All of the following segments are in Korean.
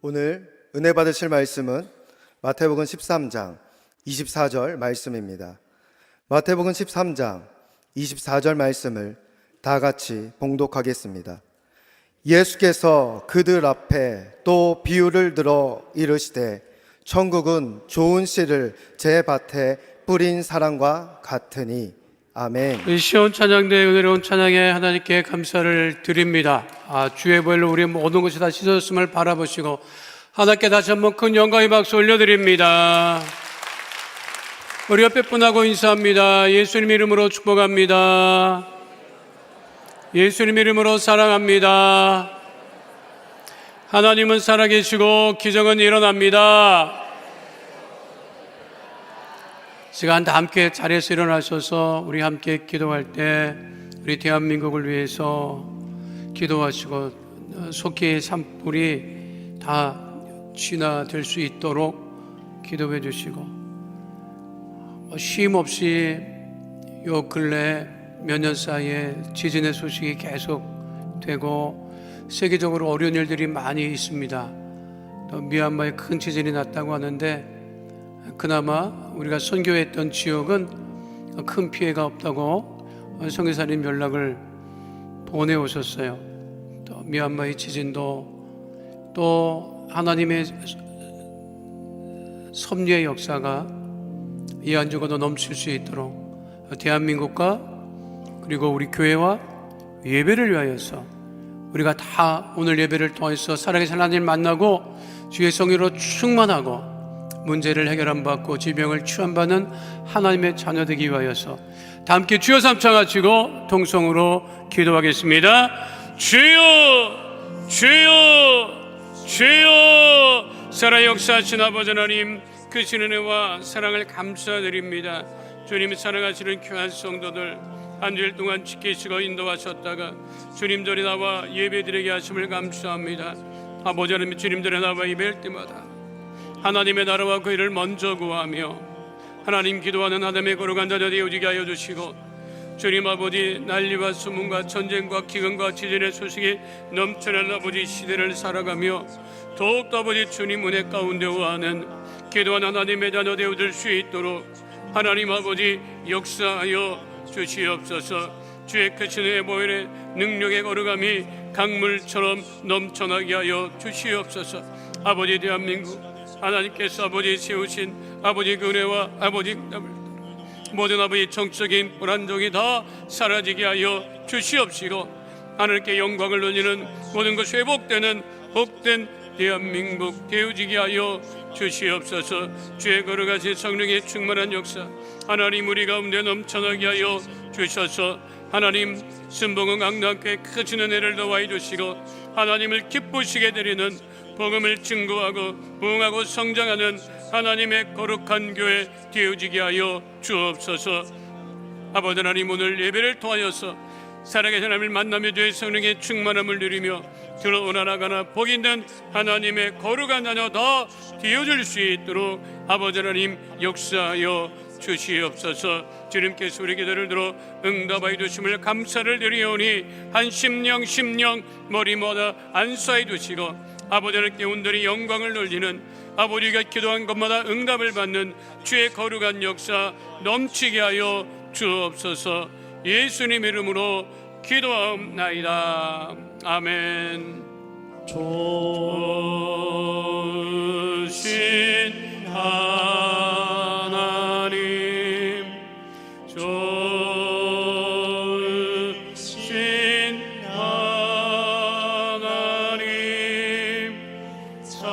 오늘 은혜 받으실 말씀은 마태복음 13장 24절 말씀입니다. 마태복음 13장 24절 말씀을 다 같이 봉독하겠습니다. 예수께서 그들 앞에 또 비유를 들어 이르시되 천국은 좋은 씨를 제 밭에 뿌린 사람과 같으니. 아멘. 시온 찬양대의 은혜로운 찬양에 하나님께 감사를 드립니다. 주의 보혈로 우리 모든 것이 다 씻어졌음을 바라보시고 하나님께 다시 한번 큰 영광의 박수 올려드립니다. 우리 옆에 분하고 인사합니다. 예수님 이름으로 축복합니다. 예수님 이름으로 사랑합니다. 하나님은 살아계시고 기적은 일어납니다. 시간 다 함께 자리에서 일어나셔서 우리 함께 기도할 때 우리 대한민국을 위해서 기도하시고 속히 산불이 다 진화될 수 있도록 기도해 주시고, 쉼 없이 요 근래 몇 년 사이에 지진의 소식이 계속 되고 세계적으로 어려운 일들이 많이 있습니다. 또 미얀마에 큰 지진이 났다고 하는데 그나마 우리가 선교했던 지역은 큰 피해가 없다고 선교사님 연락을 보내오셨어요. 또 미얀마의 지진도 또 하나님의 섭리의 역사가 이 한 주간도 넘칠 수 있도록 대한민국과 그리고 우리 교회와 예배를 위하여서 우리가 다 오늘 예배를 통해서 살아계신 하나님을 만나고 주의 성령으로 충만하고 문제를 해결함 받고 질병을 취함받는 하나님의 자녀 되기 위하여서 다 함께 주여 삼창하시고 통성으로 기도하겠습니다. 주여 주여 주여. 살아 역사하신 아버지 하나님, 그 신 은혜와 사랑을 감사드립니다. 주님 사랑하시는 귀한 성도들 한 주일 동안 지키시고 인도하셨다가 주님 전에 나와 예배드리게 하심을 감사합니다. 아버지 하나님, 주님 전에 나와 예배할 때마다 하나님의 나라와 그 일을 먼저 구하며 하나님 기도하는 하나님의 거룩한 자녀 되어지게 하여 주시고, 주님 아버지 난리와 수문과 전쟁과 기근과 지진의 소식이 넘쳐나는 아버지 시대를 살아가며 더욱더 아버지 주님 은혜 가운데 와하는 기도한 하나님의 자녀 되어질 수 있도록 하나님 아버지 역사하여 주시옵소서. 주의 크신 은혜 보혈의 능력의 거룩함이 강물처럼 넘쳐나게 하여 주시옵소서. 아버지 대한민국 하나님께서 아버지 세우신 아버지 그 은혜와 아버지 모든 아버지 정적인 불안정이 다 사라지게 하여 주시옵시고, 하나님께 영광을 돌리는 모든 것이 회복되는 복된 대한민국 되어지게 하여 주시옵소서. 주의 거룩하신 성령의 충만한 역사 하나님 우리 가운데 넘쳐나게 하여 주셔서 하나님 순복음 강단께 크신 은혜를 더하여 주시고 하나님을 기쁘시게 드리는 복음을 증거하고 부흥하고 성장하는 하나님의 거룩한 교회 되어지게 하여 주옵소서. 아버지 하나님, 오늘 예배를 통하여서 살아계신 하나님을 만나며 주의 성령의 충만함을 누리며 들어오나 나가나 복 있는 하나님의 거룩한 자녀 다 되어질 수 있도록 아버지 하나님 역사하여 주시옵소서. 주님께서 우리 기도를 들어 응답하여 주심을 감사를 드리오니 한 심령 머리마다 안수하여 주시고 아버지 하나님께 온전히 영광을 돌리는 아버지가 기도한 것마다 응답을 받는 주의 거룩한 역사 넘치게 하여 주옵소서. 예수님 이름으로 기도하옵나이다. 아멘. 좋으신 하나님, 좋으신 하나님, 참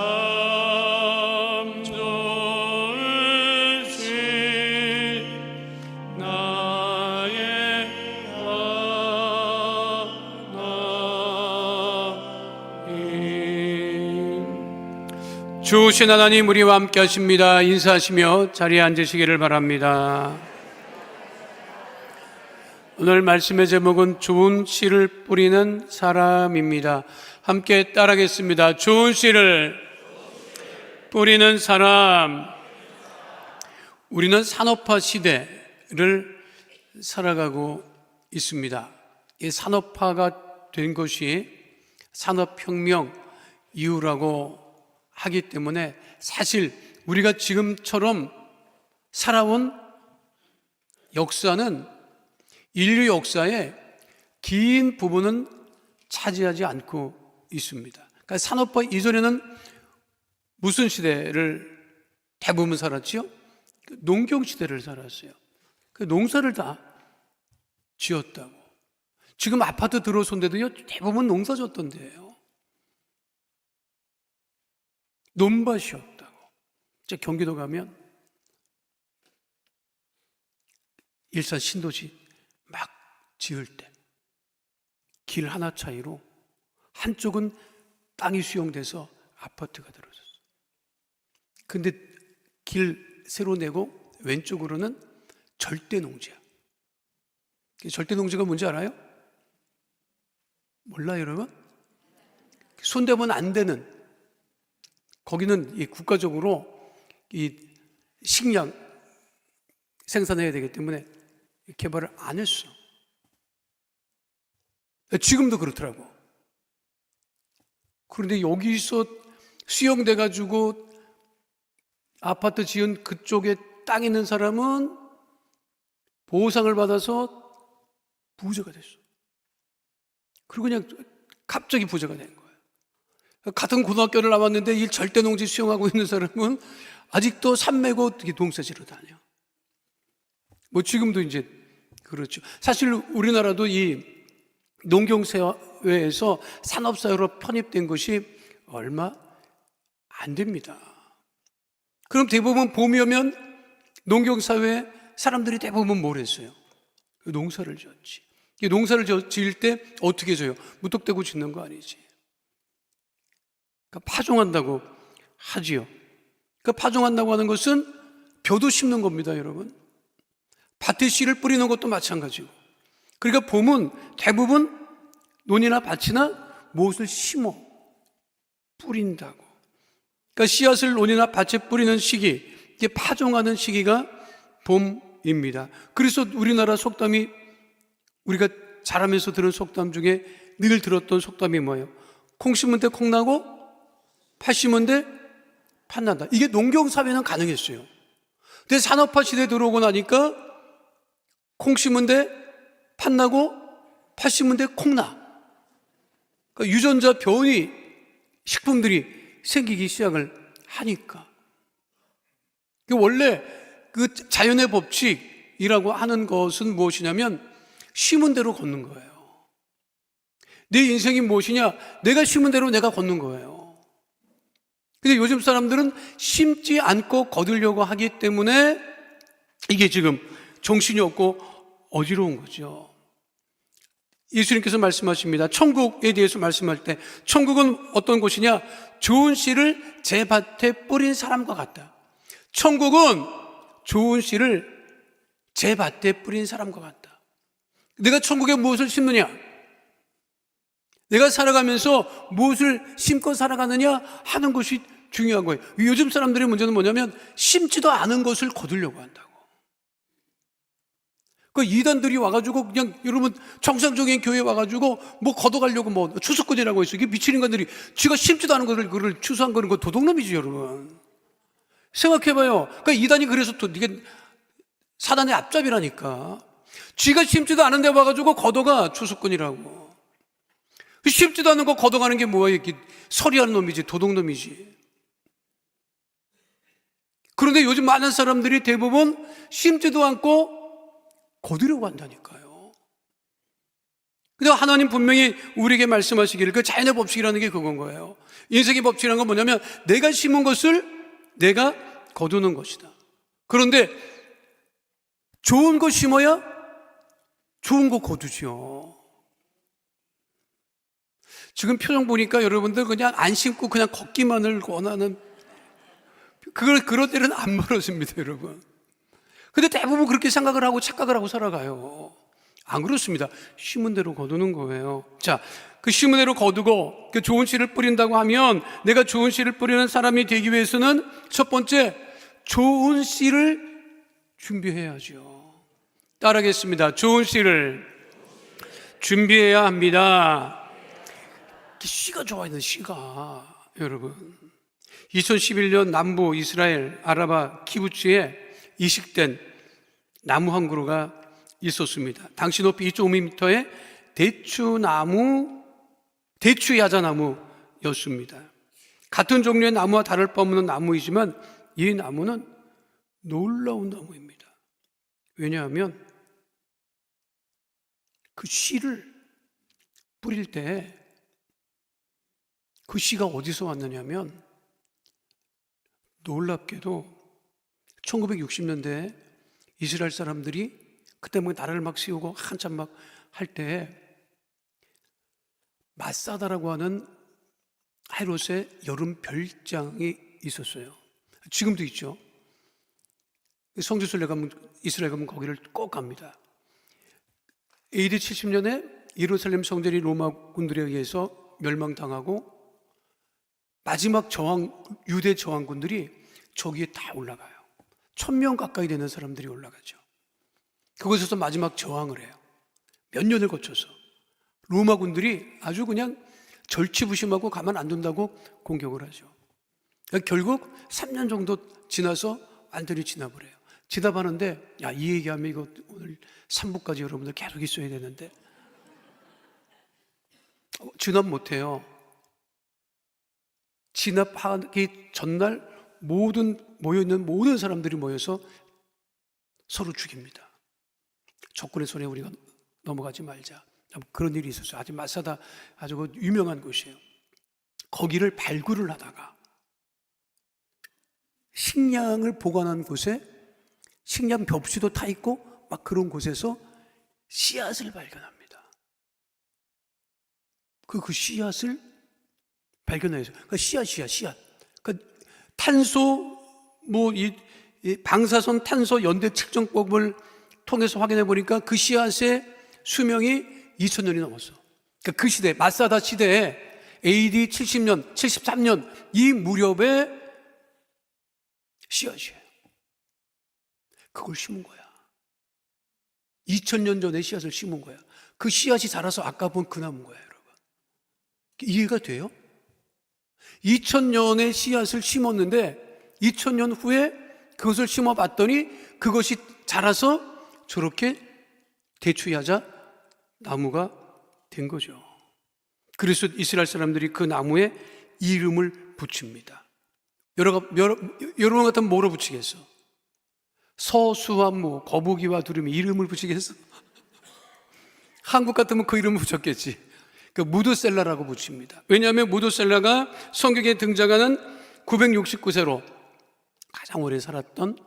좋으신 나의 하나님. 주신 하나님 우리와 함께 하십니다. 인사하시며 자리에 앉으시기를 바랍니다. 오늘 말씀의 제목은 좋은 씨를 뿌리는 사람입니다. 함께 따라하겠습니다. 좋은 씨를 뿌리는 사람. 우리는 산업화 시대를 살아가고 있습니다. 이 산업화가 된 것이 산업혁명 이후라고 하기 때문에 사실 우리가 지금처럼 살아온 역사는 인류 역사의 긴 부분은 차지하지 않고 있습니다. 그러니까 산업화 이전에는 무슨 시대를 대부분 살았지요? 농경 시대를 살았어요. 그 농사를 다 지었다고. 지금 아파트 들어선 데도요, 대부분 농사 졌던 데예요. 논밭이 없다고. 경기도 가면 일산 신도시 막 지을 때 길 하나 차이로 한쪽은 땅이 수용돼서 아파트가 들어섰어요. 근데 길 새로 내고 왼쪽으로는 절대 농지야. 절대 농지가 뭔지 알아요? 몰라요, 여러분? 손대면 안 되는, 거기는 이 국가적으로 이 식량 생산해야 되기 때문에 개발을 안 했어. 지금도 그렇더라고. 그런데 여기서 수용돼 가지고 아파트 지은 그쪽에 땅 있는 사람은 보상을 받아서 부자가 됐어. 그리고 그냥 갑자기 부자가 된 거예요. 같은 고등학교를 나왔는데 이 절대 농지 수용하고 있는 사람은 아직도 산 메고 농사 지러 다녀. 뭐 지금도 이제 그렇죠. 사실 우리나라도 이 농경사회에서 산업사회로 편입된 것이 얼마 안 됩니다. 그럼 대부분 봄이 오면 농경사회 사람들이 대부분 뭘 했어요? 농사를 지었지. 농사를 지을 때 어떻게 져요? 무턱대고 짓는 거 아니지. 그러니까 파종한다고 하지요. 그러니까 파종한다고 하는 것은 벼도 심는 겁니다, 여러분. 밭에 씨를 뿌리는 것도 마찬가지고. 그러니까 봄은 대부분 논이나 밭이나 무엇을 심어 뿌린다고. 그러니까 씨앗을 논이나 밭에 뿌리는 시기, 이게 파종하는 시기가 봄입니다. 그래서 우리나라 속담이, 우리가 자라면서 들은 속담 중에 늘 들었던 속담이 뭐예요? 콩 심은 데 콩 나고 팥 심은 데 팥 난다. 이게 농경사회는 가능했어요. 근데 산업화 시대에 들어오고 나니까 콩 심은 데 팥 나고 팥 심은 데 콩 나. 그러니까 유전자 변이 식품들이 생기기 시작을 하니까. 원래 그 자연의 법칙이라고 하는 것은 무엇이냐면 심은 대로 걷는 거예요. 내 인생이 무엇이냐? 내가 심은 대로 내가 걷는 거예요. 근데 요즘 사람들은 심지 않고 거두려고 하기 때문에 이게 지금 정신이 없고 어지러운 거죠. 예수님께서 말씀하십니다. 천국에 대해서 말씀할 때 천국은 어떤 곳이냐? 좋은 씨를 제 밭에 뿌린 사람과 같다. 천국은 좋은 씨를 제 밭에 뿌린 사람과 같다. 내가 천국에 무엇을 심느냐? 내가 살아가면서 무엇을 심고 살아가느냐 하는 것이 중요한 거예요. 요즘 사람들의 문제는 뭐냐면 심지도 않은 것을 거두려고 한다고. 그 이단들이 와가지고 그냥 여러분 정상적인 교회에 와가지고 뭐 걷어가려고 뭐 추수꾼이라고 했어요. 이게 미친 인간들이 지가 심지도 않은 것을 그걸 추수한 거는 그 도둑놈이지, 여러분. 생각해봐요. 그러니까 이단이 그래서 또 이게 사단의 앞잡이라니까. 지가 심지도 않은 데 와가지고 걷어가 추수꾼이라고. 심지도 않은 거 걷어가는 게 뭐야? 이렇게 서리하는 놈이지, 도둑놈이지. 그런데 요즘 많은 사람들이 대부분 심지도 않고 거두려고 한다니까요. 근데 하나님 분명히 우리에게 말씀하시기를, 그 자연의 법칙이라는 게 그건 거예요. 인생의 법칙이라는 건 뭐냐면 내가 심은 것을 내가 거두는 것이다. 그런데 좋은 거 심어야 좋은 거 거두죠. 지금 표정 보니까 여러분들 그냥 안 심고 그냥 걷기만을 원하는, 그럴 때는 안 멀어집니다, 여러분. 근데 대부분 그렇게 생각을 하고 착각을 하고 살아가요. 안 그렇습니다. 심은 대로 거두는 거예요. 자, 그 심은 대로 거두고 그 좋은 씨를 뿌린다고 하면, 내가 좋은 씨를 뿌리는 사람이 되기 위해서는 첫 번째, 좋은 씨를 준비해야죠. 따라하겠습니다. 좋은 씨를 준비해야 합니다. 씨가 좋아야 돼, 씨가. 여러분, 2011년 남부 이스라엘 아라바 키부츠에 이식된 나무 한 그루가 있었습니다. 당시 높이 2.5m의 대추야자나무였습니다. 같은 종류의 나무와 다를 바 없는 나무이지만 이 나무는 놀라운 나무입니다. 왜냐하면 그 씨를 뿌릴 때 그 씨가 어디서 왔느냐면 놀랍게도 1960년대에 이스라엘 사람들이 그때 뭐 나라를 막 세우고 한참 막 할 때 마사다라고 하는 헤롯의 여름 별장이 있었어요. 지금도 있죠. 성지순례 가면 이스라엘 가면 거기를 꼭 갑니다. AD 70년에 예루살렘 성전이 로마군들에 의해서 멸망당하고 마지막 유대 저항군들이 저기에 다 올라가요. 1000명 가까이 되는 사람들이 올라가죠. 그곳에서 마지막 저항을 해요. 몇 년을 거쳐서 로마군들이 아주 그냥 절치부심하고 가만 안 둔다고 공격을 하죠. 결국 3년 정도 지나서 완전히 진압을 해요. 진압하는데 이 얘기하면 이거 오늘 3부까지 여러분들 계속 있어야 되는데 진압 못해요. 진압하기 전날 모여있는 모든 사람들이 모여서 서로 죽입니다. 적군의 손에 우리가 넘어가지 말자. 그런 일이 있었어요. 아주 마사다 아주 유명한 곳이에요. 거기를 발굴을 하다가 식량을 보관한 곳에 식량 벽지도 타 있고 막 그런 곳에서 씨앗을 발견합니다. 그 씨앗을 발견해서 그 씨앗. 그 탄소 이 방사선 탄소 연대 측정법을 통해서 확인해 보니까 그 씨앗의 수명이 2000년이 넘었어. 그러니까 그 시대 마사다 시대에 AD 70년, 73년 이 무렵에 씨앗이에요. 그걸 심은 거야. 2000년 전에 씨앗을 심은 거야. 그 씨앗이 자라서 아까 본 그 나무인 거야, 여러분. 이해가 돼요? 2000년에 씨앗을 심었는데 2000년 후에 그것을 심어봤더니 그것이 자라서 저렇게 대추야자 나무가 된 거죠. 그래서 이스라엘 사람들이 그 나무에 이름을 붙입니다. 여러분 같으면 뭐로 붙이겠어? 서수한무, 거북이와 두루미 이름을 붙이겠어? 한국 같으면 그 이름을 붙였겠지. 그 무드셀라라고 붙입니다. 왜냐하면 무드셀라가 성경에 등장하는 969세로 가장 오래 살았던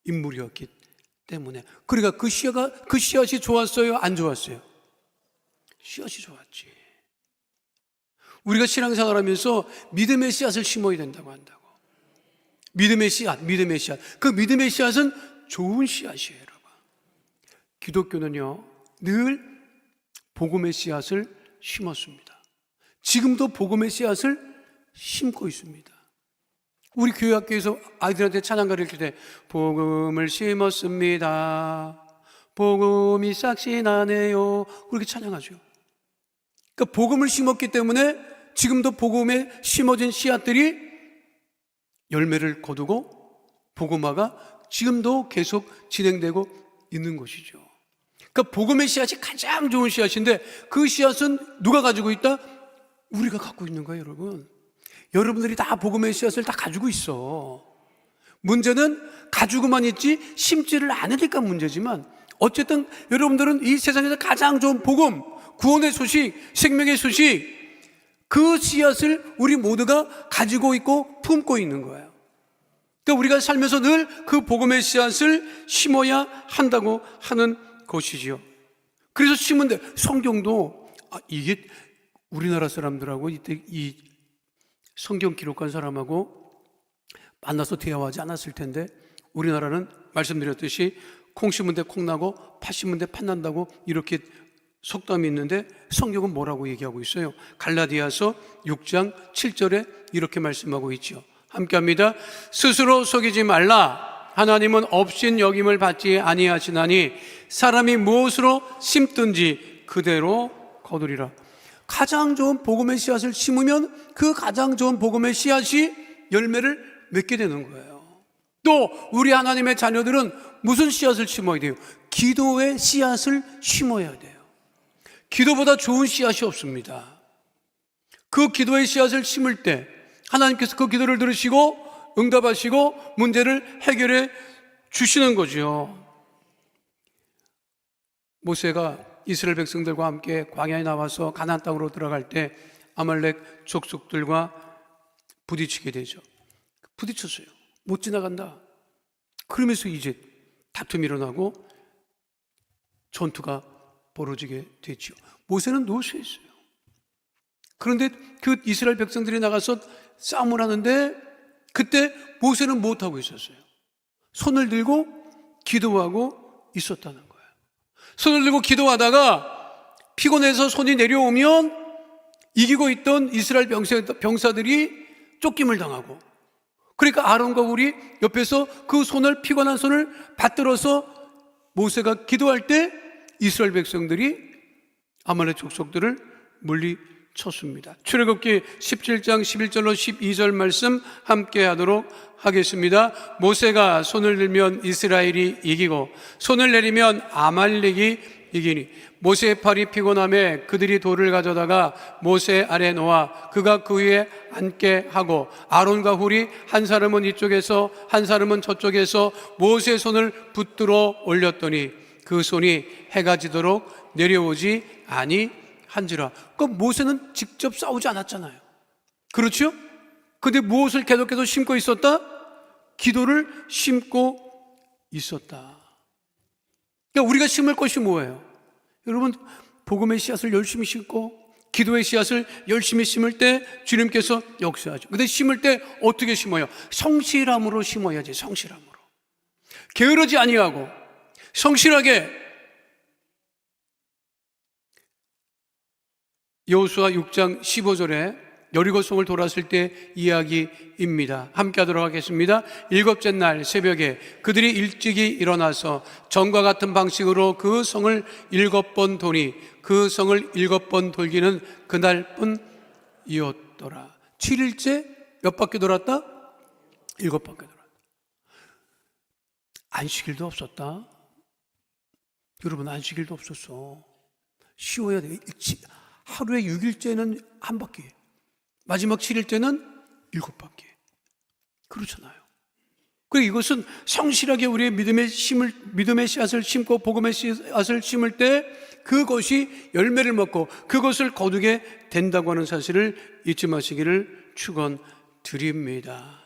인물이었기 때문에. 그러니까 그 씨앗이 좋았어요? 안 좋았어요? 씨앗이 좋았지. 우리가 신앙생활 하면서 믿음의 씨앗을 심어야 된다고 한다고. 믿음의 씨앗. 그 믿음의 씨앗은 좋은 씨앗이에요, 여러분. 기독교는요, 늘 복음의 씨앗을 심었습니다. 지금도 복음의 씨앗을 심고 있습니다. 우리 교회 학교에서 아이들한테 찬양 가르칠 때 복음을 심었습니다. 복음이 싹이 나네요. 그렇게 찬양하죠. 그러니까 복음을 심었기 때문에 지금도 복음에 심어진 씨앗들이 열매를 거두고 복음화가 지금도 계속 진행되고 있는 것이죠. 그러니까 복음의 씨앗이 가장 좋은 씨앗인데 그 씨앗은 누가 가지고 있다? 우리가 갖고 있는 거예요, 여러분. 여러분들이 다 복음의 씨앗을 다 가지고 있어. 문제는 가지고만 있지 심지를 않으니까 문제지만 어쨌든 여러분들은 이 세상에서 가장 좋은 복음, 구원의 소식, 생명의 소식, 그 씨앗을 우리 모두가 가지고 있고 품고 있는 거예요. 그러니까 우리가 살면서 늘 그 복음의 씨앗을 심어야 한다고 하는 것이지요. 그래서 심은데 성경도 이게 우리나라 사람들하고 이때 이 성경 기록한 사람하고 만나서 대화하지 않았을 텐데 우리나라는 말씀드렸듯이 콩 심은 데 콩 나고 팥 심은 데 팥 난다고 이렇게 속담이 있는데 성경은 뭐라고 얘기하고 있어요? 갈라디아서 6장 7절에 이렇게 말씀하고 있죠. 함께 합니다. 스스로 속이지 말라. 하나님은 없인 여김을 받지 아니하시나니 사람이 무엇으로 심든지 그대로 거두리라. 가장 좋은 복음의 씨앗을 심으면 그 가장 좋은 복음의 씨앗이 열매를 맺게 되는 거예요. 또 우리 하나님의 자녀들은 무슨 씨앗을 심어야 돼요? 기도의 씨앗을 심어야 돼요. 기도보다 좋은 씨앗이 없습니다. 그 기도의 씨앗을 심을 때 하나님께서 그 기도를 들으시고 응답하시고 문제를 해결해 주시는 거죠. 모세가 이스라엘 백성들과 함께 광야에 나와서 가나안 땅으로 들어갈 때 아말렉 족속들과 부딪히게 되죠. 부딪혔어요. 못 지나간다. 그러면서 이제 다툼이 일어나고 전투가 벌어지게 됐죠. 모세는 노수했어요. 그런데 그 이스라엘 백성들이 나가서 싸움을 하는데 그때 모세는 못하고 있었어요. 손을 들고 기도하고 있었다는 거예요. 손을 들고 기도하다가 피곤해서 손이 내려오면 이기고 있던 이스라엘 병사들이 쫓김을 당하고, 그러니까 아론과 훌이 옆에서 그 손을, 피곤한 손을 받들어서 모세가 기도할 때 이스라엘 백성들이 아말렉 족속들을 물리쳤습니다. 출애굽기 17장 11절로 12절 말씀 함께 하도록 하겠습니다. 모세가 손을 들면 이스라엘이 이기고 손을 내리면 아말렉이 이기니 모세의 팔이 피곤함에 그들이 돌을 가져다가 모세 아래 놓아 그가 그 위에 앉게 하고 아론과 훌이 한 사람은 이쪽에서 한 사람은 저쪽에서 모세의 손을 붙들어 올렸더니 그 손이 해가 지도록 내려오지 아니한지라. 그 모세는 직접 싸우지 않았잖아요. 그렇죠? 근데 무엇을 계속 심고 있었다? 기도를 심고 있었다. 그러니까 우리가 심을 것이 뭐예요? 여러분, 복음의 씨앗을 열심히 심고 기도의 씨앗을 열심히 심을 때 주님께서 역사하죠. 근데 심을 때 어떻게 심어요? 성실함으로 심어야지. 성실함으로. 게으르지 아니하고 성실하게. 여호수아 6장 15절에 여리고성을 돌았을 때 이야기입니다. 함께 하도록 하겠습니다. 일곱째 날 새벽에 그들이 일찍이 일어나서 전과 같은 방식으로 그 성을 7번 도니 그 성을 7번 돌기는 그날뿐이었더라. 7일째 몇 바퀴 돌았다? 7바퀴 돌았다. 안식일도 없었다. 여러분, 안식일도 없었어. 쉬어야 돼. 하루에 6일째는 한 바퀴, 마지막 7일째는 7바퀴. 그렇잖아요. 그리고 이것은 성실하게 우리의 믿음의 씨앗을 심고 복음의 씨앗을 심을 때 그것이 열매를 먹고 그것을 거두게 된다고 하는 사실을 잊지 마시기를 축원드립니다.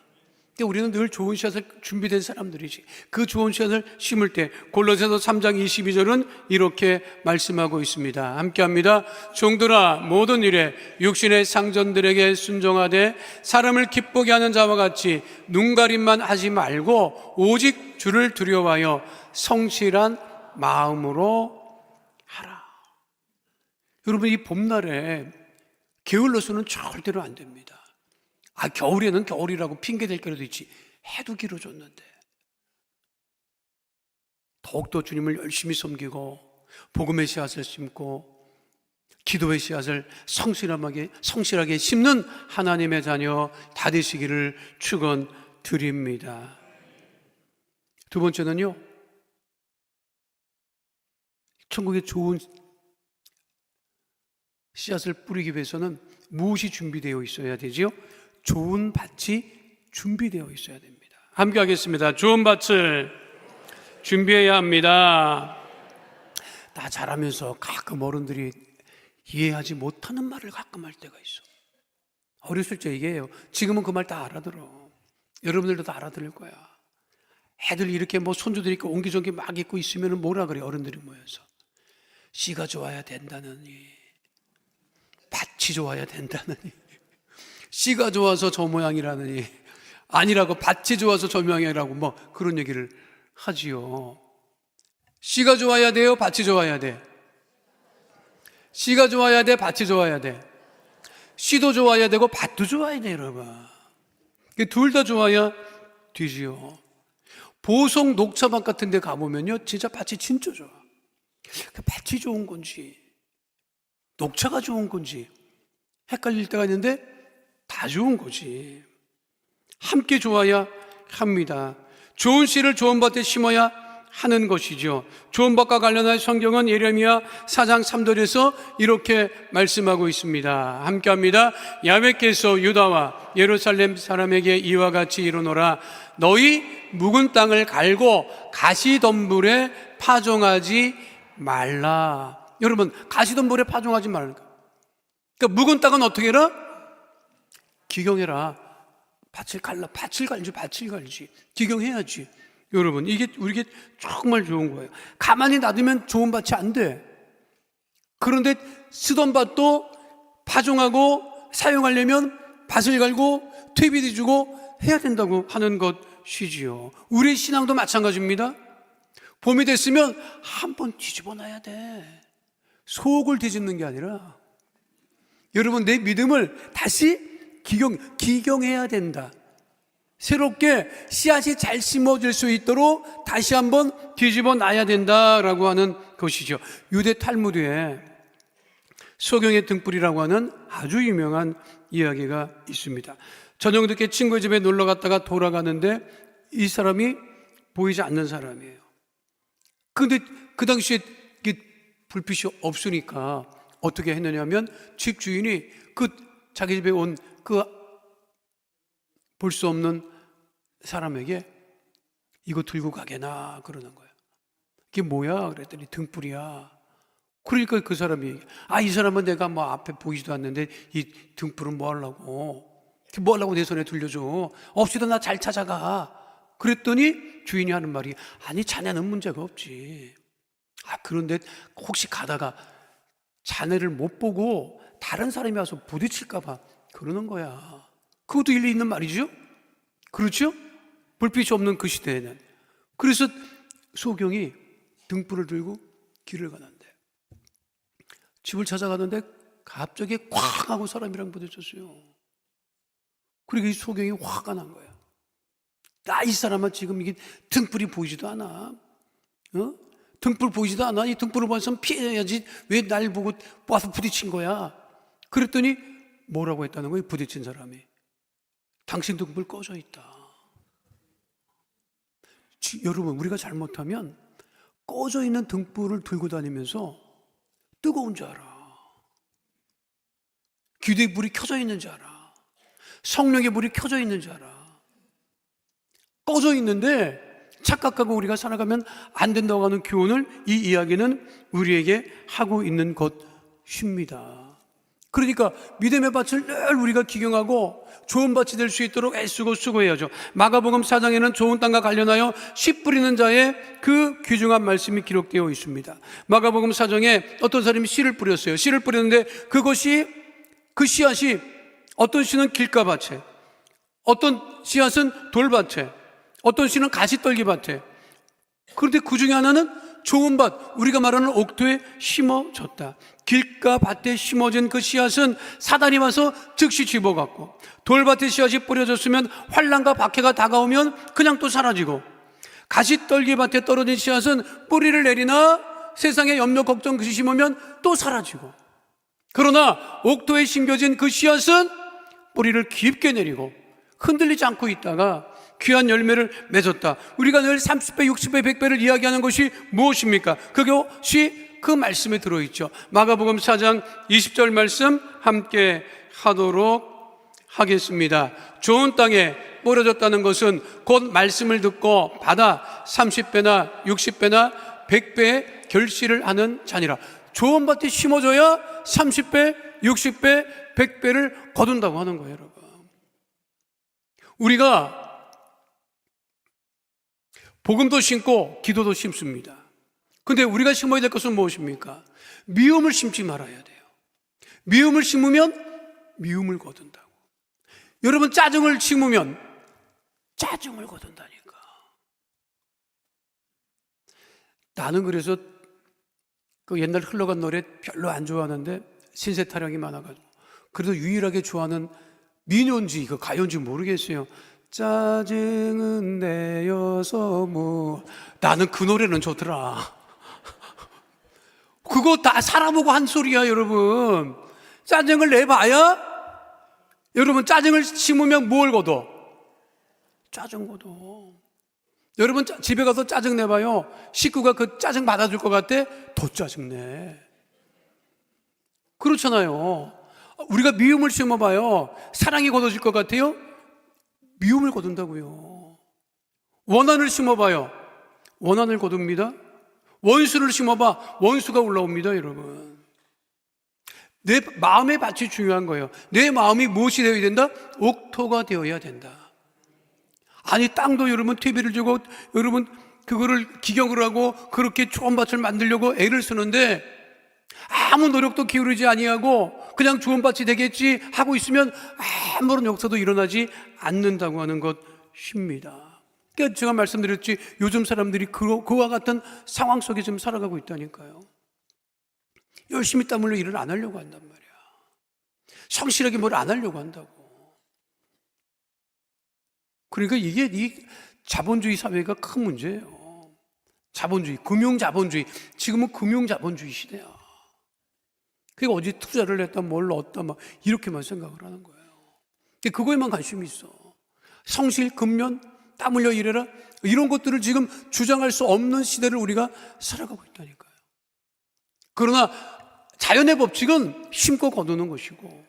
우리는 늘 좋은 씨앗을 준비된 사람들이지. 그 좋은 씨앗을 심을 때 골로새서 3장 22절은 이렇게 말씀하고 있습니다. 함께합니다. 종들아 모든 일에 육신의 상전들에게 순종하되 사람을 기쁘게 하는 자와 같이 눈가림만 하지 말고 오직 주를 두려워하여 성실한 마음으로 하라. 여러분, 이 봄날에 게을러서는 절대로 안 됩니다. 겨울에는 겨울이라고 핑계댈 거라도 있지. 해도 길어졌는데. 더욱더 주님을 열심히 섬기고 복음의 씨앗을 심고 기도의 씨앗을 성실하게 심는 하나님의 자녀 다 되시기를 축원드립니다. 두 번째는요, 천국에 좋은 씨앗을 뿌리기 위해서는 무엇이 준비되어 있어야 되지요? 좋은 밭이 준비되어 있어야 됩니다. 함께 하겠습니다. 좋은 밭을 준비해야 합니다. 나 자라면서 가끔 어른들이 이해하지 못하는 말을 가끔 할 때가 있어. 어렸을 때 얘기해요. 지금은 그 말 다 알아들어. 여러분들도 다 알아들을 거야. 애들 이렇게 손주들이 이렇게 옹기종기 막 입고 있으면 뭐라 그래, 어른들이 모여서. 씨가 좋아야 된다느니, 밭이 좋아야 된다느니, 씨가 좋아서 저 모양이라느니, 아니라고, 밭이 좋아서 저 모양이라고 그런 얘기를 하지요. 씨가 좋아야 돼요? 밭이 좋아야 돼? 씨가 좋아야 돼? 밭이 좋아야 돼? 씨도 좋아야 되고 밭도 좋아야 돼, 여러분. 둘 다 좋아야 되지요. 보성 녹차밭 같은 데 가보면요, 진짜 밭이 진짜 좋아. 밭이 좋은 건지 녹차가 좋은 건지 헷갈릴 때가 있는데 다 좋은 거지. 함께 좋아야 합니다. 좋은 씨를 좋은 밭에 심어야 하는 것이죠. 좋은 밭과 관련한 성경은 예레미야 4장 3절에서 이렇게 말씀하고 있습니다. 함께 합니다. 야훼께서 유다와 예루살렘 사람에게 이와 같이 이르노라. 너희 묵은 땅을 갈고 가시덤불에 파종하지 말라. 여러분, 가시덤불에 파종하지 말라. 그러니까 묵은 땅은 어떻게 해라? 기경해라. 밭을 갈지. 기경해야지. 여러분, 이게 우리에게 정말 좋은 거예요. 가만히 놔두면 좋은 밭이 안 돼. 그런데 쓰던 밭도 파종하고 사용하려면 밭을 갈고 퇴비도 주고 해야 된다고 하는 것이지요. 우리의 신앙도 마찬가지입니다. 봄이 됐으면 한번 뒤집어 놔야 돼. 속을 뒤집는 게 아니라, 여러분, 내 믿음을 다시 기경해야 된다. 새롭게 씨앗이 잘 심어질 수 있도록 다시 한번 뒤집어 놔야 된다라고 하는 것이죠. 유대 탈무드에 소경의 등불이라고 하는 아주 유명한 이야기가 있습니다. 저녁 늦게 친구의 집에 놀러 갔다가 돌아가는데 이 사람이 보이지 않는 사람이에요. 근데 그 당시에 불빛이 없으니까 어떻게 했느냐면 집 주인이 자기 집에 온 볼 수 없는 사람에게 이거 들고 가게나 그러는 거예요. 이게 뭐야? 그랬더니 등불이야. 그러니까 그 사람이 이 사람은 내가 뭐 앞에 보이지도 않는데 이 등불은 뭐 하려고 내 손에 들려줘. 없이도 나 잘 찾아가. 그랬더니 주인이 하는 말이 아니 자네는 문제가 없지. 그런데 혹시 가다가 자네를 못 보고 다른 사람이 와서 부딪힐까 봐 그러는 거야. 그것도 일리 있는 말이죠? 그렇죠? 불빛이 없는 그 시대에는. 그래서 소경이 등불을 들고 길을 가는데 집을 찾아가는데 갑자기 쾅 하고 사람이랑 부딪혔어요. 그리고 이 소경이 화가 난 거야. 이 사람은 지금 이게 등불이 보이지도 않아. 등불 보이지도 않아. 이 등불을 봤으면 피해야지. 왜 날 보고 와서 부딪힌 거야? 그랬더니 뭐라고 했다는 거예요? 부딪힌 사람이. 당신 등불 꺼져 있다. 여러분, 우리가 잘못하면 꺼져 있는 등불을 들고 다니면서 뜨거운 줄 알아. 기도의 불이 켜져 있는 줄 알아. 성령의 불이 켜져 있는 줄 알아. 꺼져 있는데 착각하고 우리가 살아가면 안 된다고 하는 교훈을 이 이야기는 우리에게 하고 있는 것입니다. 그러니까 믿음의 밭을 늘 우리가 기경하고 좋은 밭이 될 수 있도록 애쓰고 수고해야죠. 마가복음 4장에는 좋은 땅과 관련하여 씨 뿌리는 자의 그 귀중한 말씀이 기록되어 있습니다. 마가복음 4장에 어떤 사람이 씨를 뿌렸어요. 씨를 뿌렸는데 그 씨앗이 어떤 씨는 길가밭에, 어떤 씨앗은 돌밭에, 어떤 씨는 가시떨기밭에. 그런데 그 중에 하나는 좋은 밭, 우리가 말하는 옥토에 심어졌다. 길가 밭에 심어진 그 씨앗은 사단이 와서 즉시 집어갔고, 돌밭에 씨앗이 뿌려졌으면 환난과 박해가 다가오면 그냥 또 사라지고, 가시떨기 밭에 떨어진 씨앗은 뿌리를 내리나 세상에 염려 걱정 그시 심으면 또 사라지고, 그러나 옥토에 심겨진 그 씨앗은 뿌리를 깊게 내리고 흔들리지 않고 있다가 귀한 열매를 맺었다. 우리가 늘 30배, 60배, 100배를 이야기하는 것이 무엇입니까? 그것이 그 말씀에 들어있죠. 마가복음 4장 20절 말씀 함께 하도록 하겠습니다. 좋은 땅에 뿌려졌다는 것은 곧 말씀을 듣고 받아 30배나 60배나 100배의 결실을 하는 자니라. 좋은 밭에 심어줘야 30배, 60배, 100배를 거둔다고 하는 거예요, 여러분. 우리가 복음도 심고 기도도 심습니다. 근데 우리가 심어야 될 것은 무엇입니까? 미움을 심지 말아야 돼요. 미움을 심으면 미움을 거둔다고. 여러분, 짜증을 심으면 짜증을 거둔다니까. 나는 그래서 그 옛날 흘러간 노래 별로 안 좋아하는데 신세 타령이 많아가지고 그래도 유일하게 좋아하는 민요인지 그 가요인지 모르겠어요. 짜증은 내어서 뭐 나는 그 노래는 좋더라. 그거 다 살아보고 한 소리야, 여러분. 짜증을 내봐야, 여러분, 짜증을 심으면 뭘 거둬? 짜증 거둬. 여러분 집에 가서 짜증 내봐요. 식구가 그 짜증 받아줄 것 같아? 더 짜증 내. 그렇잖아요. 우리가 미움을 심어봐요. 사랑이 걷어질 것 같아요? 미움을 거둔다고요. 원한을 심어봐요. 원한을 거둡니다. 원수를 심어봐. 원수가 올라옵니다, 여러분. 내 마음의 밭이 중요한 거예요. 내 마음이 무엇이 되어야 된다? 옥토가 되어야 된다. 아니, 땅도 여러분 퇴비를 주고 여러분 그거를 기경을 하고 그렇게 좋은 밭을 만들려고 애를 쓰는데 아무 노력도 기울이지 아니하고 그냥 좋은 밭이 되겠지 하고 있으면 아무런 역사도 일어나지 않는다고 하는 것입니다. 그러니까 제가 말씀드렸지, 요즘 사람들이 그와 같은 상황 속에 지금 살아가고 있다니까요. 열심히 땀 흘려 일을 안 하려고 한단 말이야. 성실하게 뭘 안 하려고 한다고. 그러니까 이게 이 자본주의 사회가 큰 문제예요. 자본주의, 금융자본주의. 지금은 금융자본주의 시대야. 그러니까 어디 투자를 했다, 뭘 얻다, 막 이렇게만 생각을 하는 거예요. 그거에만 관심이 있어. 성실, 근면, 땀 흘려 일해라, 이런 것들을 지금 주장할 수 없는 시대를 우리가 살아가고 있다니까요. 그러나 자연의 법칙은 심고 거두는 것이고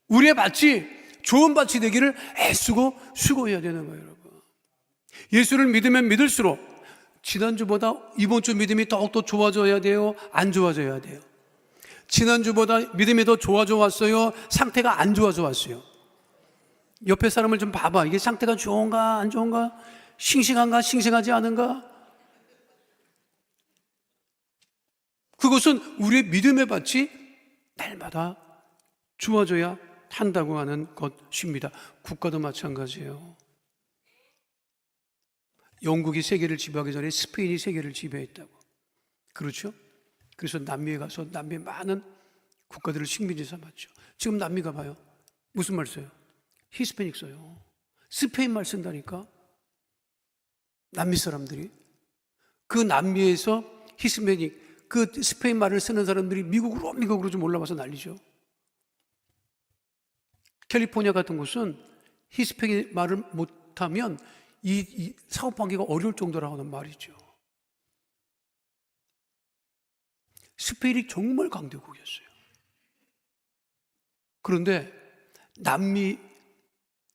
우리의 밭이 좋은 밭이 되기를 애쓰고 수고해야 되는 거예요, 여러분. 예수를 믿으면 믿을수록 지난주보다 이번 주 믿음이 더욱더 좋아져야 돼요? 안 좋아져야 돼요? 지난주보다 믿음이 더 좋아져 왔어요? 상태가 안 좋아져 왔어요? 옆에 사람을 좀 봐봐. 이게 상태가 좋은가 안 좋은가? 싱싱한가 싱싱하지 않은가? 그것은 우리의 믿음의 밭이 날마다 좋아져야 한다고 하는 것입니다. 국가도 마찬가지예요. 영국이 세계를 지배하기 전에 스페인이 세계를 지배했다고. 그렇죠? 그래서 남미에 가서 남미의 많은 국가들을 식민지 삼았죠. 지금 남미 가봐요. 무슨 말 써요? 히스패닉 써요. 스페인 말 쓴다니까. 남미 사람들이. 그 남미에서 히스패닉, 그 스페인 말을 쓰는 사람들이 미국으로 좀 올라와서 난리죠. 캘리포니아 같은 곳은 히스패닉 말을 못하면 이 사업하기가 어려울 정도라고 하는 말이죠. 스페인이 정말 강대국이었어요. 그런데 남미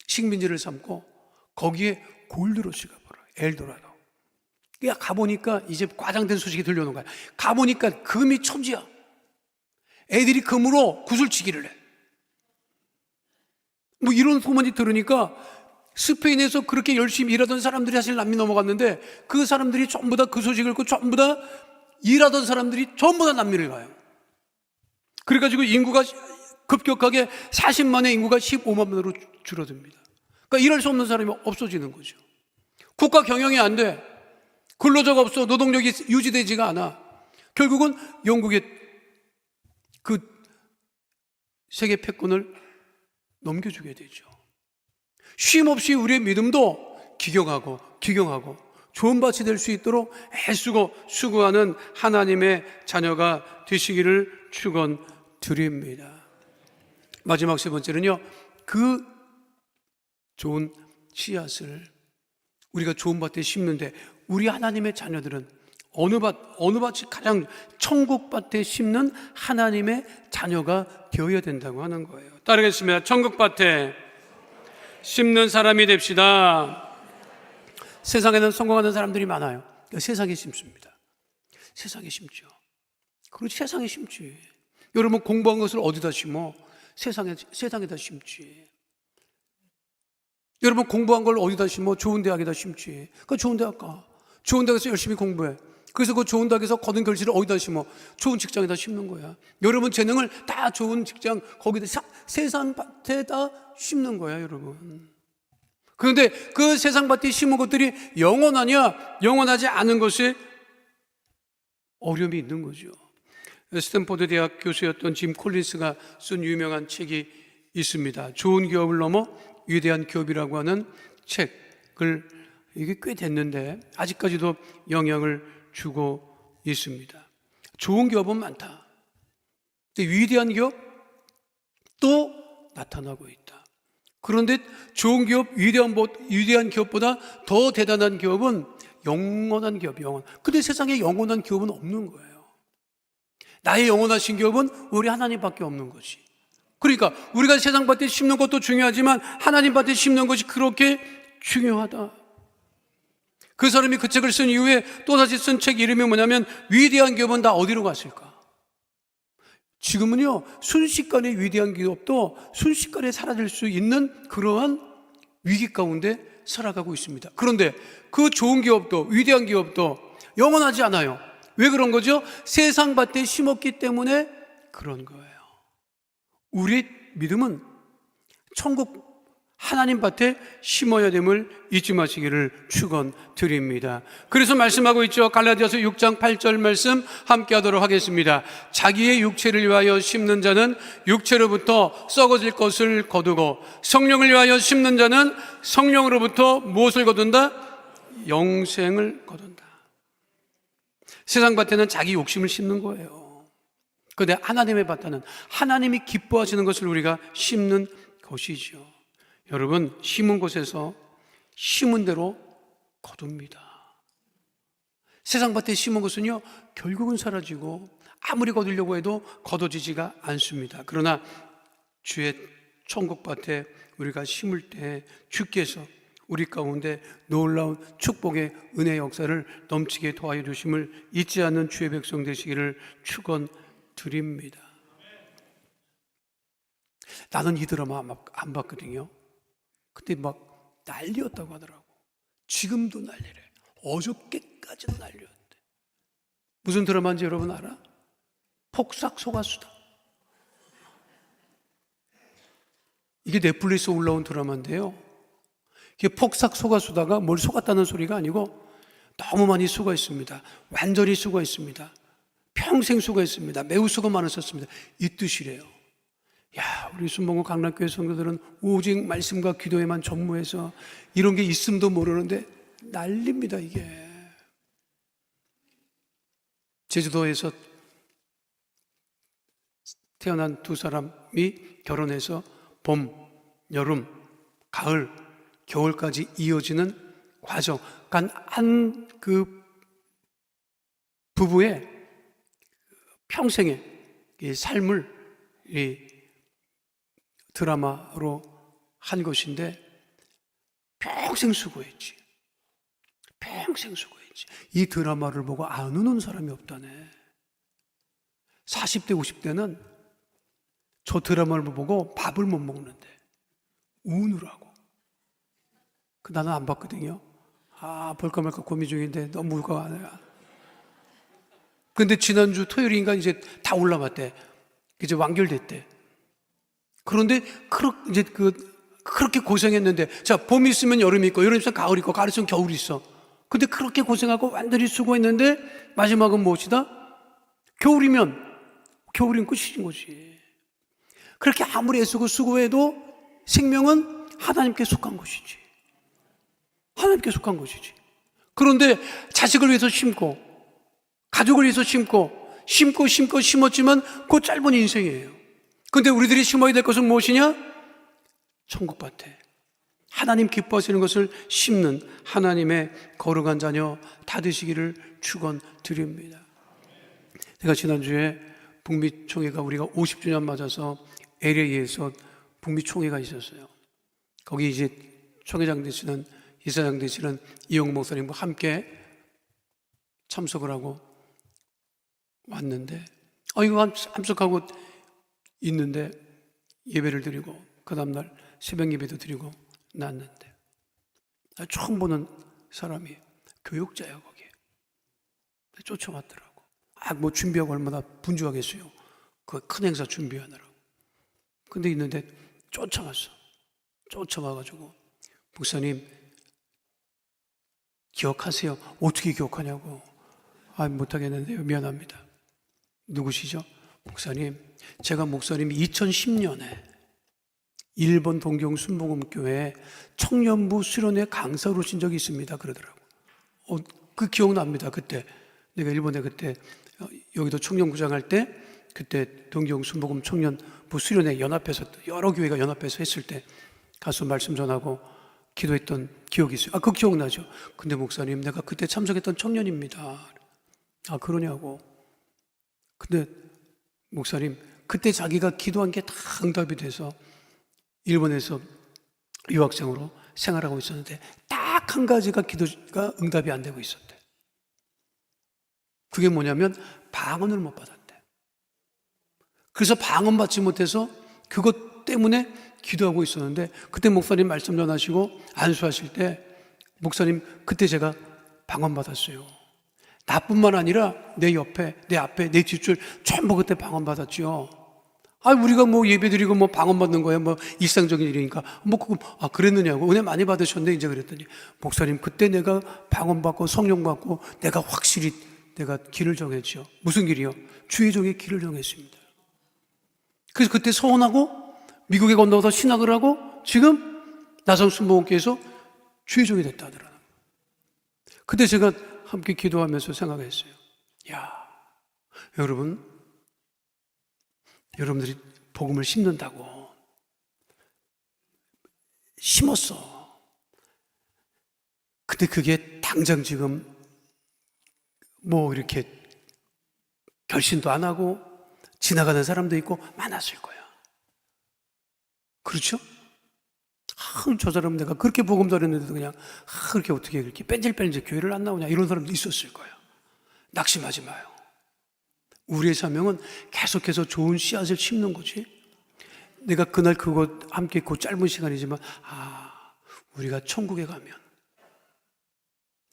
식민지를 삼고 거기에 골드러시가 벌어요. 엘도라도. 그냥 가보니까 이제 과장된 소식이 들려오는 거야. 가보니까 금이 천지야. 애들이 금으로 구슬치기를 해. 뭐 이런 소문이 들으니까 스페인에서 그렇게 열심히 일하던 사람들이 사실 남미 넘어갔는데 그 사람들이 전부 다 그 소식을 듣고 전부 다 일하던 사람들이 전부 다 남미를 가요. 그래가지고 인구가 급격하게 40만의 인구가 15만으로 줄어듭니다. 그러니까 일할 수 없는 사람이 없어지는 거죠. 국가 경영이 안 돼. 근로자가 없어. 노동력이 유지되지가 않아. 결국은 영국의 그 세계 패권을 넘겨주게 되죠. 쉼없이 우리의 믿음도 기경하고 좋은 밭이 될 수 있도록 애쓰고 수고하는 하나님의 자녀가 되시기를 축원드립니다. 마지막 세 번째는요, 그 좋은 씨앗을 우리가 좋은 밭에 심는데 우리 하나님의 자녀들은 어느 밭이 가장 천국밭에 심는 하나님의 자녀가 되어야 된다고 하는 거예요. 따르겠습니다. 천국밭에 심는 사람이 됩시다. 세상에는 성공하는 사람들이 많아요. 세상에 심습니다. 세상에 심죠. 그렇지, 세상에 심지. 여러분 공부한 것을 어디다 심어? 세상에다 심지. 여러분 공부한 걸 어디다 심어? 좋은 대학에다 심지. 그 좋은 대학 가. 좋은 대학에서 열심히 공부해. 그래서 그 좋은 대학에서 거둔 결실을 어디다 심어? 좋은 직장에다 심는 거야. 여러분 재능을 다 좋은 직장, 거기다 세상 밭에다 심는 거야, 여러분. 그런데 그 세상 밭에 심은 것들이 영원하냐? 영원하지 않은 것에 어려움이 있는 거죠. 스탠포드 대학 교수였던 짐 콜린스가 쓴 유명한 책이 있습니다. 좋은 기업을 넘어 위대한 기업이라고 하는 책을, 이게 꽤 됐는데 아직까지도 영향을 주고 있습니다. 좋은 기업은 많다. 근데 위대한 기업 또 나타나고 있다. 그런데 좋은 기업, 위대한 기업보다 더 대단한 기업은 영원한 기업, 영원. 근데 세상에 영원한 기업은 없는 거예요. 나의 영원하신 기업은 우리 하나님밖에 없는 것이. 그러니까 우리가 세상 밭에 심는 것도 중요하지만 하나님 밭에 심는 것이 그렇게 중요하다. 그 사람이 그 책을 쓴 이후에 또다시 쓴 책 이름이 뭐냐면 위대한 기업은 다 어디로 갔을까? 지금은요, 순식간에 위대한 기업도 순식간에 사라질 수 있는 그러한 위기 가운데 살아가고 있습니다. 그런데 그 좋은 기업도, 위대한 기업도 영원하지 않아요. 왜 그런 거죠? 세상 밭에 심었기 때문에 그런 거예요. 우리의 믿음은 천국 하나님 밭에 심어야 됨을 잊지 마시기를 축원드립니다. 그래서 말씀하고 있죠. 갈라디아서 6장 8절 말씀 함께 하도록 하겠습니다. 자기의 육체를 위하여 심는 자는 육체로부터 썩어질 것을 거두고 성령을 위하여 심는 자는 성령으로부터 무엇을 거둔다? 영생을 거둔다. 세상 밭에는 자기 욕심을 심는 거예요. 그런데 하나님의 밭에는 하나님이 기뻐하시는 것을 우리가 심는 것이죠. 여러분, 심은 곳에서 심은 대로 거둡니다. 세상 밭에 심은 것은요, 결국은 사라지고 아무리 거두려고 해도 거둬지지가 않습니다. 그러나 주의 천국 밭에 우리가 심을 때 주께서 우리 가운데 놀라운 축복의 은혜 역사를 넘치게 도와여 주심을 잊지 않는 주의 백성 되시기를 축원드립니다. 나는 이 드라마 안 봤거든요. 그때 막 난리였다고 하더라고. 지금도 난리래. 어저께까지도 난리였대. 무슨 드라마인지 여러분 알아? 폭삭 소가수다. 이게 넷플릭스 올라온 드라마인데요, 이게 폭삭 소가수다가 뭘 속았다는 소리가 아니고 너무 많이 수고 있습니다. 완전히 수고 있습니다. 평생 수고 했습니다. 매우 수고 많으셨습니다. 이 뜻이래요. 야, 우리 순복음 강남교회 성도들은 오직 말씀과 기도에만 전무해서 이런 게 있음도 모르는데 난립니다, 이게. 제주도에서 태어난 두 사람이 결혼해서 봄, 여름, 가을, 겨울까지 이어지는 과정. 그러니까 한 그 부부의 평생의 이 삶을 이 드라마로 한 것인데 평생 수고했지. 평생 수고했지. 이 드라마를 보고 안 우는 사람이 없다네. 40대, 50대는 저 드라마를 보고 밥을 못 먹는데 우느라고. 나는 안 봤거든요. 볼까 말까 고민 중인데 너무 울까 하네요. 근데 지난주 토요일인가 이제 다 올라왔대. 이제 완결됐대. 그런데 이제 그렇게 고생했는데, 자, 봄이 있으면 여름이 있고, 여름이 있으면 가을이 있고, 가을이 있으면 겨울이 있어. 근데 그렇게 고생하고 완전히 수고했는데 마지막은 무엇이다? 겨울이면 겨울인 끝인 거지. 그렇게 아무리 애쓰고 수고해도 생명은 하나님께 속한 것이지. 하나님께 속한 것이지. 그런데 자식을 위해서 심고, 가족을 위해서 심고 심었지만 그 짧은 인생이에요. 근데 우리들이 심어야 될 것은 무엇이냐? 천국밭에 하나님 기뻐하시는 것을 심는 하나님의 거룩한 자녀 다 되시기를 축원드립니다. 제가 지난주에 북미 총회가 우리가 50주년 맞아서 LA에서 북미 총회가 있었어요. 거기 이제 총회장 되시는, 이사장 되시는 이용 목사님과 함께 참석을 하고 왔는데, 이거 참석하고 있는데 예배를 드리고 그 다음날 새벽 예배도 드리고 났는데, 처음 보는 사람이 교육자예요. 거기에 쫓아왔더라고. 뭐 준비하고 얼마나 분주하겠어요, 그 큰 행사 준비하느라고. 근데 있는데 쫓아와가지고 목사님 기억하세요? 어떻게 기억하냐고. 못하겠는데요, 미안합니다. 누구시죠? 목사님, 제가 목사님이 2010년에 일본 동경 순복음교회 청년부 수련회 강사로 오신 적이 있습니다. 그러더라고. 그 기억납니다. 그때 내가 일본에 그때 여기도 청년구장 할 때, 그때 동경 순복음 청년부 수련회 연합해서 여러 교회가 연합해서 했을 때 가서 말씀 전하고 기도했던 기억이 있어요. 그거 기억나죠? 근데 목사님, 내가 그때 참석했던 청년입니다. 그러냐고. 근데 목사님, 그때 자기가 기도한 게 다 응답이 돼서 일본에서 유학생으로 생활하고 있었는데 딱 한 가지가 기도가 응답이 안 되고 있었대. 그게 뭐냐면 방언을 못 받았대. 그래서 방언 받지 못해서 그것 때문에 기도하고 있었는데, 그때 목사님 말씀 전하시고 안수하실 때, 목사님, 그때 제가 방언 받았어요. 나뿐만 아니라 내 옆에, 내 앞에, 내 뒷줄 전부 그때 방언 받았죠. 우리가 뭐 예배 드리고 뭐 방언 받는 거야, 뭐 일상적인 일이니까. 그랬느냐고. 은혜 많이 받으셨네, 이제 그랬더니, 목사님, 그때 내가 방언 받고 성령 받고 내가 확실히 내가 길을 정했죠. 무슨 길이요? 주의 종의 길을 정했습니다. 그래서 그때 서원하고 미국에 건너서 신학을 하고 지금 나성순복음교회에서 주의 종이 됐다 하더라고요. 그때 제가 함께 기도하면서 생각했어요. 여러분들이 복음을 심는다고 심었어. 근데 그게 당장 지금 뭐 이렇게 결신도 안 하고 지나가는 사람도 있고 많았을 거야. 그렇죠? 저 사람 내가 그렇게 복음 전했는데도 그냥 그렇게 어떻게 그렇게 뺀질뺀질 교회를 안 나오냐, 이런 사람도 있었을 거야. 낙심하지 마요. 우리의 사명은 계속해서 좋은 씨앗을 심는 거지. 내가 그날 그거 함께 그 짧은 시간이지만 우리가 천국에 가면,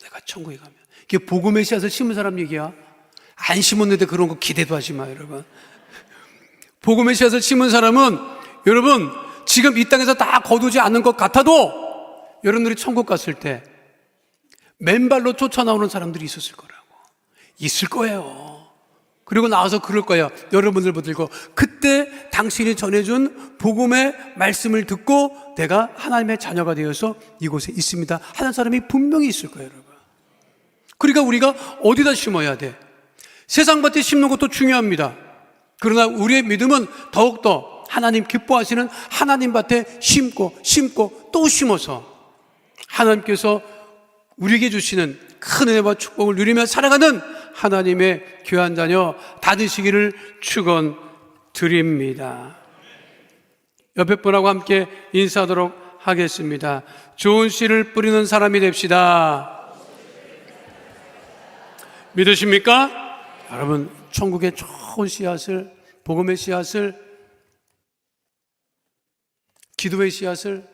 내가 천국에 가면, 이게 복음의 씨앗을 심은 사람 얘기야. 안 심었는데 그런 거 기대도 하지 마요, 여러분. 복음의 씨앗을 심은 사람은, 여러분, 지금 이 땅에서 다 거두지 않는 것 같아도 여러분들이 천국 갔을 때 맨발로 쫓아나오는 사람들이 있었을 거라고. 있을 거예요. 그리고 나와서 그럴 거예요. 여러분들 붙들고, 그때 당신이 전해준 복음의 말씀을 듣고 내가 하나님의 자녀가 되어서 이곳에 있습니다 하는 사람이 분명히 있을 거예요, 여러분. 그러니까 우리가 어디다 심어야 돼? 세상 밭에 심는 것도 중요합니다. 그러나 우리의 믿음은 더욱더 하나님 기뻐하시는 하나님 밭에 심고 또 심어서 하나님께서 우리에게 주시는 큰 은혜와 축복을 누리며 살아가는 하나님의 귀한 자녀 다 되시기를 축원드립니다. 옆에 분하고 함께 인사하도록 하겠습니다. 좋은 씨를 뿌리는 사람이 됩시다. 믿으십니까? 여러분, 천국의 좋은 씨앗을, 복음의 씨앗을, 기도의 씨앗을,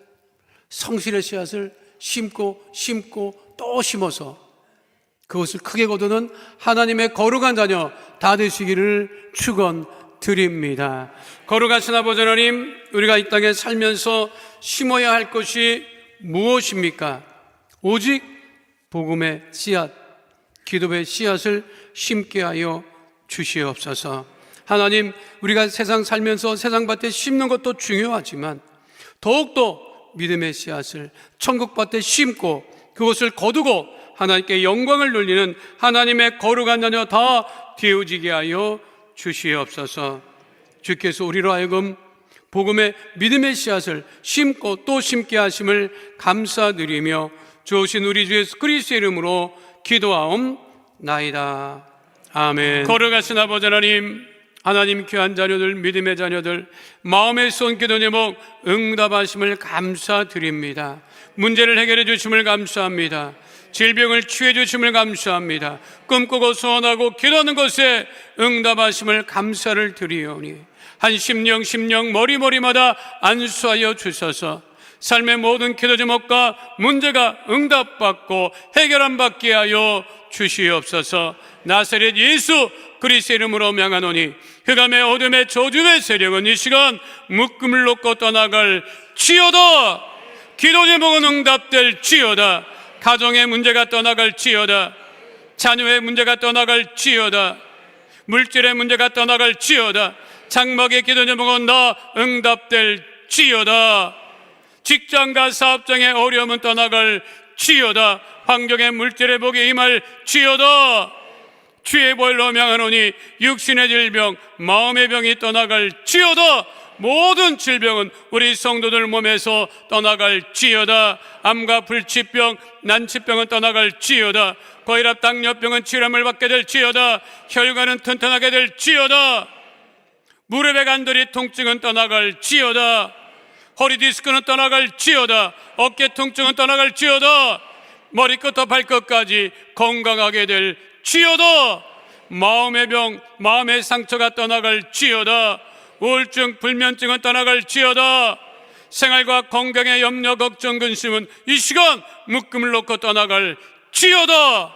성실의 씨앗을 심고 또 심어서 그것을 크게 거두는 하나님의 거룩한 자녀 다 되시기를 축원드립니다. 거룩하신 아버지 하나님, 우리가 이 땅에 살면서 심어야 할 것이 무엇입니까? 오직 복음의 씨앗, 기도의 씨앗을 심게 하여 주시옵소서. 하나님, 우리가 세상 살면서 세상 밭에 심는 것도 중요하지만 더욱더 믿음의 씨앗을 천국 밭에 심고 그것을 거두고 하나님께 영광을 돌리는 하나님의 거룩한 자녀 다 되어지게 하여 주시옵소서. 주께서 우리로 하여금 복음의 믿음의 씨앗을 심고 또 심게 하심을 감사드리며 주오신 우리 주 예수 그리스도의 이름으로 기도하옵나이다. 아멘. 거룩하신 아버지 하나님 귀한 자녀들, 믿음의 자녀들, 마음에 쏜 기도 제목 응답하심을 감사드립니다. 문제를 해결해 주심을 감사합니다. 질병을 치유해 주심을 감사합니다. 꿈꾸고 소원하고 기도하는 것에 응답하심을 감사를 드리오니 한 심령 머리마다 안수하여 주셔서 삶의 모든 기도 제목과 문제가 응답받고 해결 안 받게 하여 주시옵소서. 나사렛 예수 그리스도의 이름으로 명하노니 흑암의 어둠의 저주의 세력은 이 시간 묶음을 놓고 떠나갈 지어다. 기도 제목은 응답될 지어다. 가정의 문제가 떠나갈 지어다. 자녀의 문제가 떠나갈 지어다. 물질의 문제가 떠나갈 지어다. 장막의 기도 제목은 나 응답될 지어다. 직장과 사업장의 어려움은 떠나갈 지어다. 환경의 물질의 복이 임할 지어다. 주의 보혈로 명하노니 육신의 질병, 마음의 병이 떠나갈 지어다. 모든 질병은 우리 성도들 몸에서 떠나갈지어다. 암과 불치병, 난치병은 떠나갈지어다. 고혈압, 당뇨병은 치료를 받게 될지어다. 혈관은 튼튼하게 될지어다. 무릎의 간돌이 통증은 떠나갈지어다. 허리 디스크는 떠나갈지어다. 어깨 통증은 떠나갈지어다. 머리끝부터 발끝까지 건강하게 될지어다. 마음의 병, 마음의 상처가 떠나갈지어다. 우울증, 불면증은 떠나갈지어다. 생활과 건강의 염려, 걱정, 근심은 이 시간 묶음을 놓고 떠나갈지어다.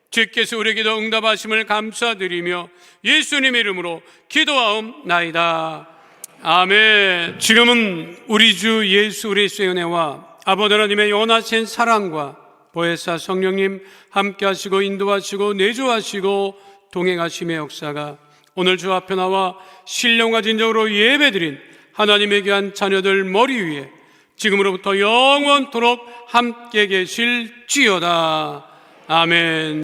주께서 우리 기도 응답하심을 감사드리며 예수님 이름으로 기도하옵나이다. 아멘. 지금은 우리 주 예수 그리스도의 은혜와 아버지 하나님의 연하신 사랑과 보혜사 성령님 함께 하시고 인도하시고 내주하시고 동행하심의 역사가 오늘 주 앞에 나와 신령과 진정으로 예배드린 하나님의 귀한 자녀들 머리 위에 지금으로부터 영원토록 함께 계실지어다. 아멘.